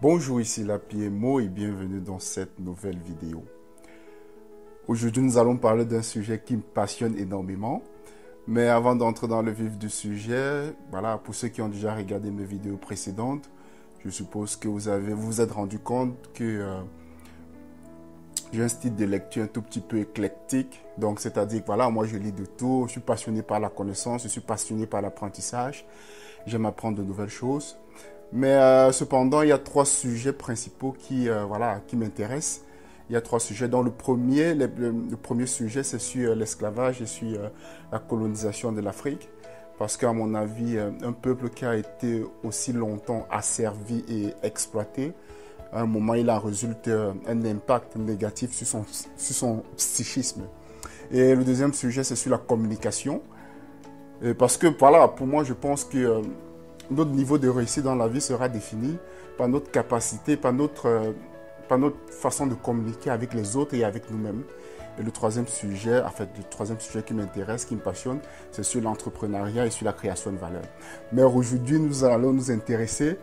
Bonjour, ici la PMO et bienvenue dans cette nouvelle vidéo. Aujourd'hui, nous allons parler d'un sujet qui me passionne énormément. Mais avant d'entrer dans le vif du sujet, voilà, pour ceux qui ont déjà regardé mes vidéos précédentes, je suppose que vous vous êtes rendu compte que j'ai un style de lecture un tout petit peu éclectique. Donc, c'est-à-dire que voilà, moi je lis de tout, je suis passionné par la connaissance, je suis passionné par l'apprentissage, j'aime apprendre de nouvelles choses. Mais cependant, il y a trois sujets principaux qui m'intéressent. Il y a trois sujets. Donc, le premier sujet, c'est sur l'esclavage et sur la colonisation de l'Afrique. Parce qu'à mon avis, un peuple qui a été aussi longtemps asservi et exploité, à un moment, il en résulte un impact négatif sur son psychisme. Et le deuxième sujet, c'est sur la communication. Et parce que, voilà, pour moi, je pense que notre niveau de réussite dans la vie sera défini par notre capacité, par notre façon de communiquer avec les autres et avec nous-mêmes. Et le troisième sujet, qui m'intéresse, qui me passionne, c'est sur l'entrepreneuriat et sur la création de valeur. Mais aujourd'hui, nous allons nous intéresser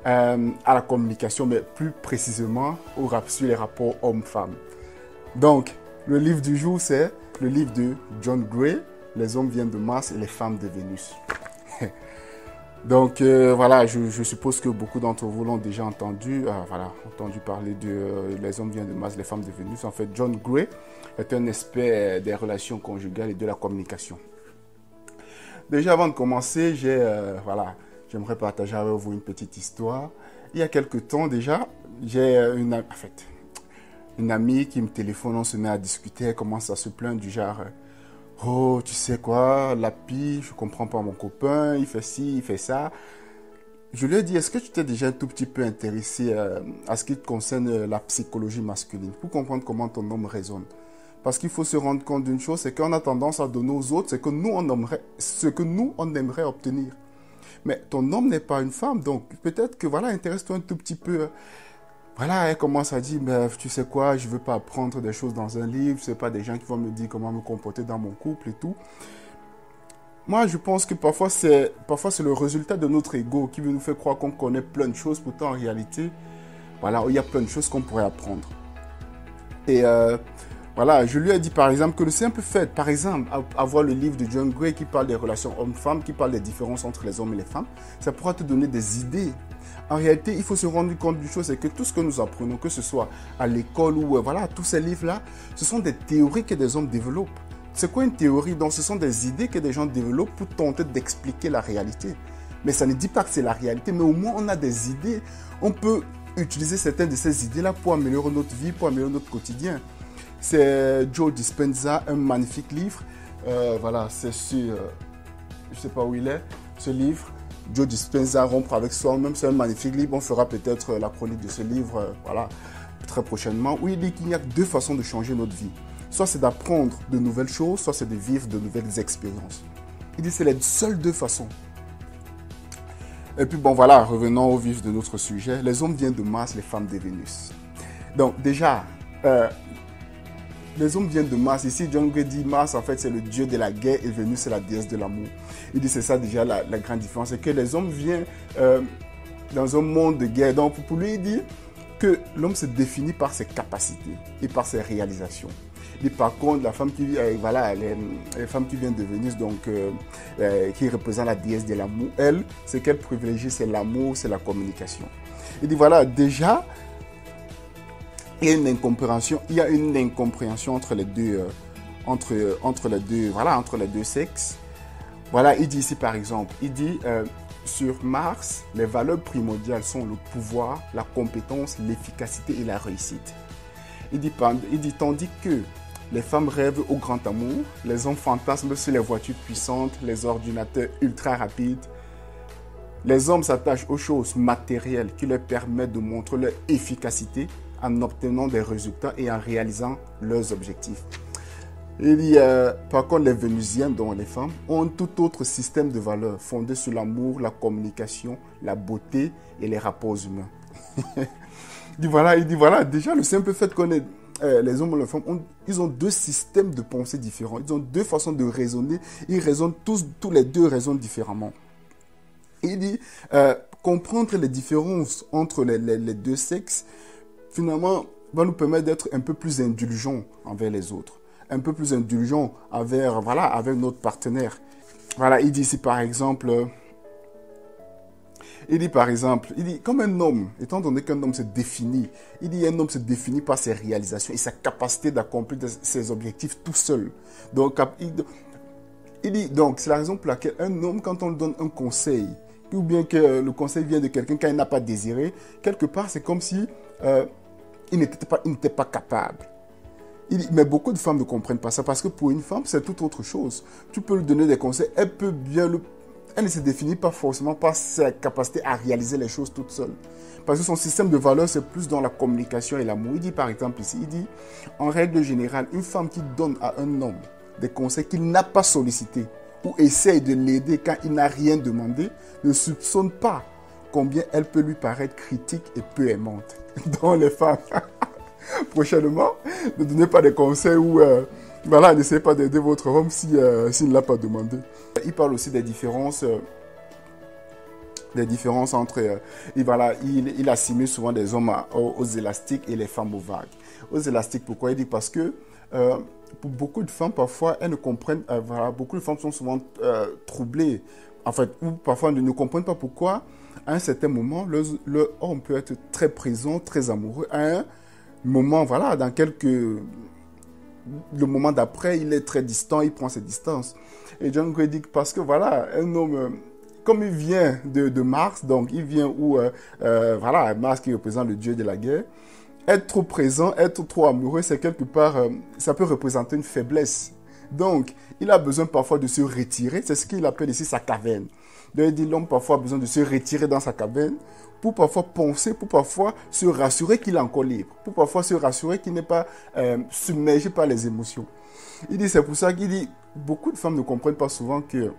à la communication, mais plus précisément sur les rapports hommes-femmes. Donc, le livre du jour, c'est le livre de John Gray, Les hommes viennent de Mars et les femmes de Vénus. Donc voilà, je suppose que beaucoup d'entre vous l'ont déjà entendu parler de Les hommes viennent de Mars, les femmes de Vénus. En fait, John Gray est un expert des relations conjugales et de la communication. Déjà, avant de commencer, j'aimerais partager avec vous une petite histoire. Il y a quelque temps déjà, j'ai une amie qui me téléphone, on se met à discuter, elle commence à se plaindre du genre... Oh, tu sais quoi, Lapi, je comprends pas mon copain, il fait ci, il fait ça. Je lui ai dit, est-ce que tu t'es déjà un tout petit peu intéressé à ce qui concerne la psychologie masculine pour comprendre comment ton homme raisonne? Parce qu'il faut se rendre compte d'une chose, c'est qu'on a tendance à donner aux autres ce que nous, on aimerait obtenir. Mais ton homme n'est pas une femme, donc peut-être que voilà, intéresse-toi un tout petit peu. Voilà, elle commence à dire, mais tu sais quoi, je ne veux pas apprendre des choses dans un livre, ce n'est pas des gens qui vont me dire comment me comporter dans mon couple et tout. Moi, je pense que parfois c'est le résultat de notre ego qui veut nous faire croire qu'on connaît plein de choses, pourtant en réalité, voilà, il y a plein de choses qu'on pourrait apprendre. Et voilà, je lui ai dit par exemple que le simple fait, par exemple, avoir le livre de John Gray qui parle des relations hommes-femmes, qui parle des différences entre les hommes et les femmes, ça pourra te donner des idées. En réalité, il faut se rendre compte d'une chose, c'est que tout ce que nous apprenons, que ce soit à l'école ou tous ces livres-là, ce sont des théories que des hommes développent. C'est quoi une théorie? Donc, ce sont des idées que des gens développent pour tenter d'expliquer la réalité. Mais ça ne dit pas que c'est la réalité, mais au moins on a des idées. On peut utiliser certaines de ces idées-là pour améliorer notre vie, pour améliorer notre quotidien. C'est Joe Dispenza, un magnifique livre. C'est sur... je ne sais pas où il est, ce livre. Joe Dispenza, Rompre avec soi-même, c'est un magnifique livre. On fera peut-être la chronique de ce livre très prochainement, où il dit qu'il n'y a que deux façons de changer notre vie. Soit c'est d'apprendre de nouvelles choses, soit c'est de vivre de nouvelles expériences. Il dit que c'est les seules deux façons. Et puis bon voilà, revenons au vif de notre sujet. Les hommes viennent de Mars, les femmes de Vénus. Donc déjà, les hommes viennent de Mars. Ici, John Gray dit Mars, en fait, c'est le dieu de la guerre et Vénus, c'est la déesse de l'amour. Il dit c'est ça déjà la grande différence. C'est que les hommes viennent dans un monde de guerre. Donc, pour lui, il dit que l'homme se définit par ses capacités et par ses réalisations. Et par contre, la femme qui les femmes qui viennent de Vénus, donc qui représentent la déesse de l'amour, elle, ce qu'elle privilégie, c'est l'amour, c'est la communication. Il dit voilà, déjà, il y a une incompréhension entre les deux, entre les deux sexes. Voilà, il dit ici par exemple, il dit sur Mars, les valeurs primordiales sont le pouvoir, la compétence, l'efficacité et la réussite. Il dit tandis que les femmes rêvent au grand amour, les hommes fantasment sur les voitures puissantes, les ordinateurs ultra rapides. Les hommes s'attachent aux choses matérielles qui leur permettent de montrer leur efficacité en obtenant des résultats et en réalisant leurs objectifs. Il dit, par contre, les Vénusiennes, dont les femmes, ont un tout autre système de valeurs fondé sur l'amour, la communication, la beauté et les rapports humains. il dit voilà, déjà le simple fait qu'on ait les hommes et les femmes, ils ont deux systèmes de pensée différents, ils ont deux façons de raisonner, ils raisonnent tous les deux raisonnent différemment. Il dit, comprendre les différences entre les deux sexes, finalement, va nous permettre d'être un peu plus indulgents envers les autres, un peu plus indulgents envers, voilà, avec notre partenaire. Voilà, il dit ici par exemple, comme un homme, étant donné qu'un homme se définit, il dit un homme se définit par ses réalisations et sa capacité d'accomplir ses objectifs tout seul. Donc, il dit, donc, c'est la raison pour laquelle un homme, quand on lui donne un conseil, ou bien que le conseil vient de quelqu'un qu'il n'a pas désiré, quelque part, c'est comme si il n'était pas capable. Mais beaucoup de femmes ne comprennent pas ça, parce que pour une femme, c'est tout autre chose. Tu peux lui donner des conseils, elle ne se définit pas forcément par sa capacité à réaliser les choses toute seule. Parce que son système de valeurs, c'est plus dans la communication et l'amour. Il dit par exemple ici, il dit, en règle générale, une femme qui donne à un homme des conseils qu'il n'a pas sollicités ou essaye de l'aider quand il n'a rien demandé, ne soupçonne pas combien elle peut lui paraître critique et peu aimante. Donc les femmes, prochainement, ne donnez pas des conseils ou voilà, n'essayez pas d'aider votre homme s'il ne l'a pas demandé. Il parle aussi des différences entre... il assimile souvent des hommes aux élastiques et les femmes aux vagues. Aux élastiques, pourquoi? Il dit parce que pour beaucoup de femmes, parfois, elles ne comprennent... beaucoup de femmes sont souvent troublées, en fait, ou parfois ne comprennent pas pourquoi, à un certain moment, le homme peut être très présent, très amoureux. À un moment, voilà, le moment d'après, il est très distant, il prend ses distances. Et John Gray dit parce que voilà, un homme, comme il vient de Mars, donc il vient où, voilà, Mars qui représente le dieu de la guerre, être trop présent, être trop amoureux, c'est quelque part, ça peut représenter une faiblesse. Donc, il a besoin parfois de se retirer, c'est ce qu'il appelle ici sa caverne. Donc, il dit l'homme parfois a besoin de se retirer dans sa caverne pour parfois penser, pour parfois se rassurer qu'il est encore libre, pour parfois se rassurer qu'il n'est pas submergé par les émotions. Il dit, c'est pour ça qu'il dit, beaucoup de femmes ne comprennent pas souvent que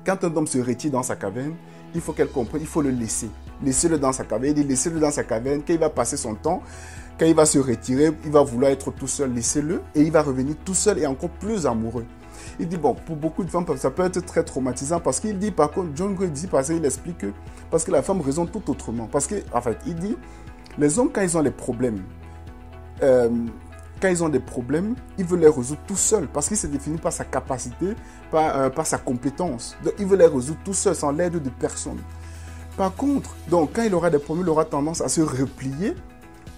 quand un homme se retire dans sa caverne, il faut qu'elle comprenne, il faut le laisser. Laissez-le dans sa caverne, il dit, laissez-le dans sa caverne, quand il va passer son temps, quand il va se retirer, il va vouloir être tout seul, laissez-le, et il va revenir tout seul et encore plus amoureux. Il dit, bon, pour beaucoup de femmes, ça peut être très traumatisant parce qu'il dit, par contre, John Gray dit, parce qu'il explique que, parce que la femme raisonne tout autrement. Parce que, en fait, il dit, les hommes, quand ils ont des problèmes, ils veulent les résoudre tout seuls parce qu'ils se définissent par sa capacité, par sa compétence. Donc, ils veulent les résoudre tout seuls, sans l'aide de personne. Par contre, donc, quand il aura des problèmes, il aura tendance à se replier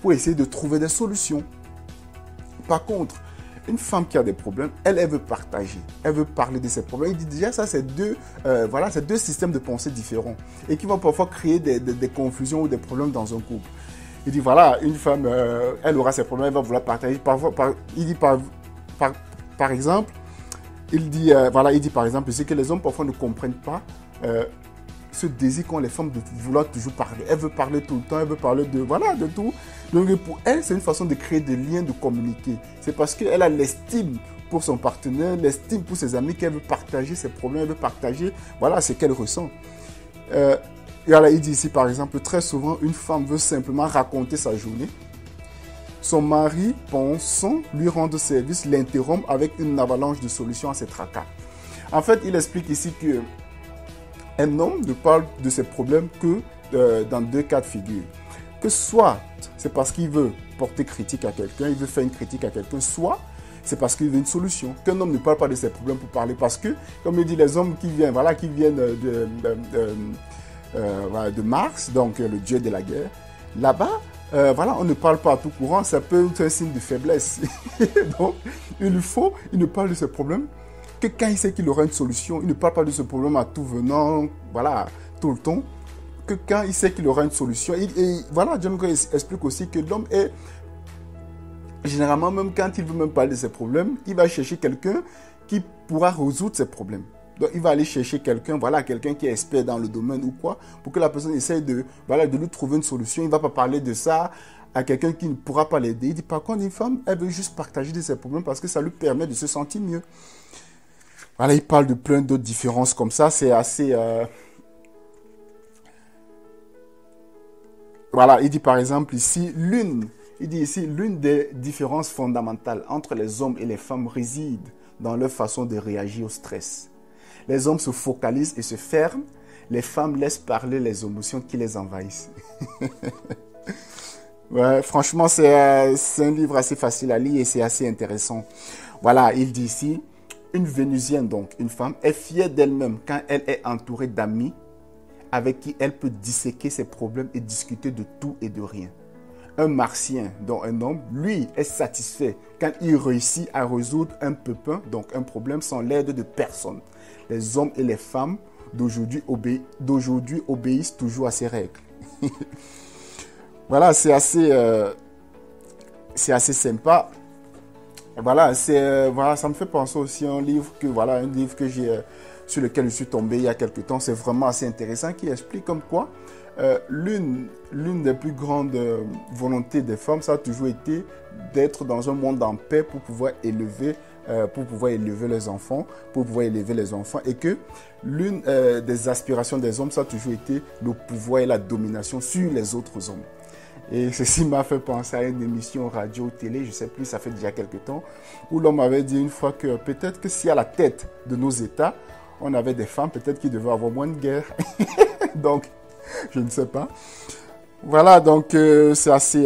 pour essayer de trouver des solutions. Par contre, une femme qui a des problèmes, elle veut partager, elle veut parler de ses problèmes. Il dit déjà ça, c'est deux systèmes de pensée différents et qui vont parfois créer des confusions ou des problèmes dans un couple. Il dit voilà, une femme, elle aura ses problèmes, elle va vouloir partager. Par exemple, il dit par exemple ici que les hommes parfois ne comprennent pas ce désir qu'ont les femmes de vouloir toujours parler. Elle veut parler tout le temps, elle veut parler de tout. Donc pour elle, c'est une façon de créer des liens, de communiquer. C'est parce qu'elle a l'estime pour son partenaire, l'estime pour ses amis, qu'elle veut partager ses problèmes, elle veut partager, voilà, ce qu'elle ressent. Il dit ici, par exemple, très souvent, une femme veut simplement raconter sa journée. Son mari, pensant lui rendre service, l'interrompt avec une avalanche de solutions à ses tracas. En fait, il explique ici que un homme ne parle de ses problèmes que dans deux cas de figure. Que soit c'est parce qu'il veut porter critique à quelqu'un, il veut faire une critique à quelqu'un, soit c'est parce qu'il veut une solution. Qu'un homme ne parle pas de ses problèmes pour parler, parce que, comme il dit, les hommes qui viennent de Mars, donc le dieu de la guerre, là-bas, on ne parle pas à tout courant, ça peut être un signe de faiblesse. Donc, il ne parle de ses problèmes que quand il sait qu'il aura une solution. Il ne parle pas de ce problème à tout venant, voilà, tout le temps. Que quand il sait qu'il aura une solution. John Gray explique aussi que l'homme est, généralement, même quand il veut même parler de ses problèmes, il va chercher quelqu'un qui pourra résoudre ses problèmes. Donc, il va aller chercher quelqu'un qui est expert dans le domaine ou quoi, pour que la personne essaye de lui trouver une solution. Il ne va pas parler de ça à quelqu'un qui ne pourra pas l'aider. Il dit, par contre, une femme, elle veut juste partager de ses problèmes parce que ça lui permet de se sentir mieux. Voilà, il parle de plein d'autres différences comme ça. C'est assez... il dit par exemple ici, l'une des différences fondamentales entre les hommes et les femmes réside dans leur façon de réagir au stress. Les hommes se focalisent et se ferment, les femmes laissent parler les émotions qui les envahissent. Ouais, franchement, c'est un livre assez facile à lire et c'est assez intéressant. Voilà, il dit ici, une Vénusienne, donc une femme, est fière d'elle-même quand elle est entourée d'amis avec qui elle peut disséquer ses problèmes et discuter de tout et de rien. Un Martien, donc un homme, lui, est satisfait quand il réussit à résoudre un pépin, donc un problème, sans l'aide de personne. Les hommes et les femmes d'aujourd'hui obéissent toujours à ces règles. Voilà, c'est assez sympa. Voilà, voilà, ça me fait penser aussi à un livre que sur lequel je suis tombé il y a quelques temps. C'est vraiment assez intéressant, qui explique comme quoi l'une des plus grandes volontés des femmes, ça a toujours été d'être dans un monde en paix pour pouvoir élever les enfants, et que l'une des aspirations des hommes, ça a toujours été le pouvoir et la domination sur les autres hommes. Et ceci m'a fait penser à une émission radio-télé, je ne sais plus, ça fait déjà quelques temps, où l'homme avait dit une fois que peut-être que si à la tête de nos États, on avait des femmes, peut-être qu'il devait avoir moins de guerre. Donc, je ne sais pas. Voilà, donc c'est assez...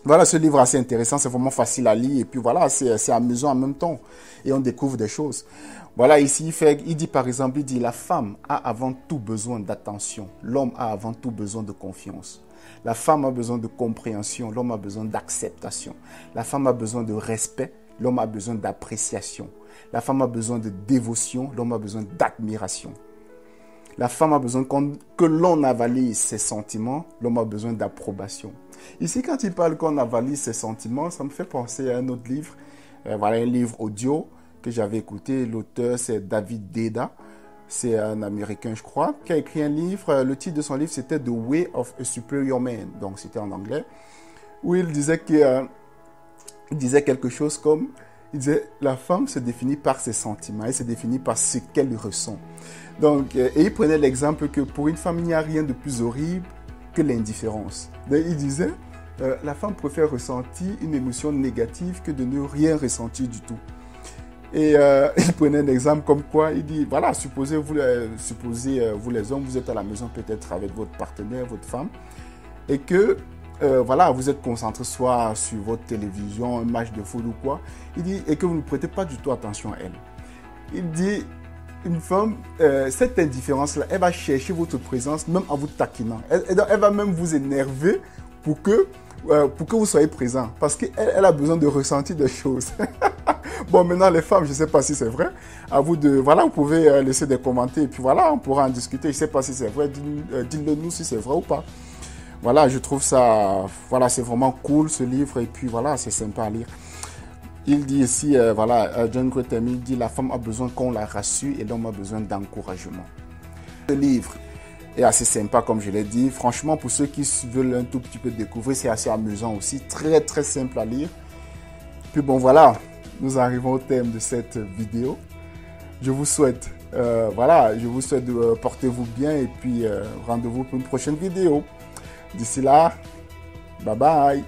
Voilà, ce livre est assez intéressant, c'est vraiment facile à lire, et puis voilà, c'est amusant en même temps, et on découvre des choses. Voilà, ici, il dit par exemple, la femme a avant tout besoin d'attention, l'homme a avant tout besoin de confiance. La femme a besoin de compréhension, l'homme a besoin d'acceptation. La femme a besoin de respect, l'homme a besoin d'appréciation. La femme a besoin de dévotion, l'homme a besoin d'admiration. La femme a besoin que l'on avalise ses sentiments, l'homme a besoin d'approbation. Ici, quand il parle qu'on avalise ses sentiments, ça me fait penser à un autre livre. Voilà un livre audio que j'avais écouté. L'auteur, c'est David Deida. C'est un Américain, je crois, qui a écrit un livre. Le titre de son livre, c'était The Way of a Superior Man. Donc, c'était en anglais. Où il disait quelque chose comme... Il disait, la femme se définit par ses sentiments. Elle se définit par ce qu'elle ressent. Donc, et il prenait l'exemple que pour une femme, il n'y a rien de plus horrible que l'indifférence. Donc, il disait, la femme préfère ressentir une émotion négative que de ne rien ressentir du tout. Et il prenait un exemple comme quoi, il dit, voilà, supposez vous les hommes, vous êtes à la maison peut-être avec votre partenaire, votre femme, et que, voilà, vous êtes concentré soit sur votre télévision, un match de foot ou quoi, il dit, et que vous ne prêtez pas du tout attention à elle. Il dit, une femme, cette indifférence-là, elle va chercher votre présence même en vous taquinant. Elle va même vous énerver pour que vous soyez présent, parce qu'elle a besoin de ressentir des choses. Bon, maintenant, les femmes, je ne sais pas si c'est vrai. À vous de... Voilà, vous pouvez laisser des commentaires et puis voilà, on pourra en discuter. Je ne sais pas si c'est vrai. Dites-le nous si c'est vrai ou pas. Voilà, je trouve ça... Voilà, c'est vraiment cool ce livre et puis voilà, c'est sympa à lire. Il dit ici, voilà, John Grotemill dit « La femme a besoin qu'on la rassure et l'homme a besoin d'encouragement ». Ce livre est assez sympa, comme je l'ai dit. Franchement, pour ceux qui veulent un tout petit peu découvrir, c'est assez amusant aussi. Très, très simple à lire. Puis bon, voilà. Nous arrivons au thème de cette vidéo. Je vous souhaite, de portez-vous bien et puis rendez-vous pour une prochaine vidéo. D'ici là, bye bye.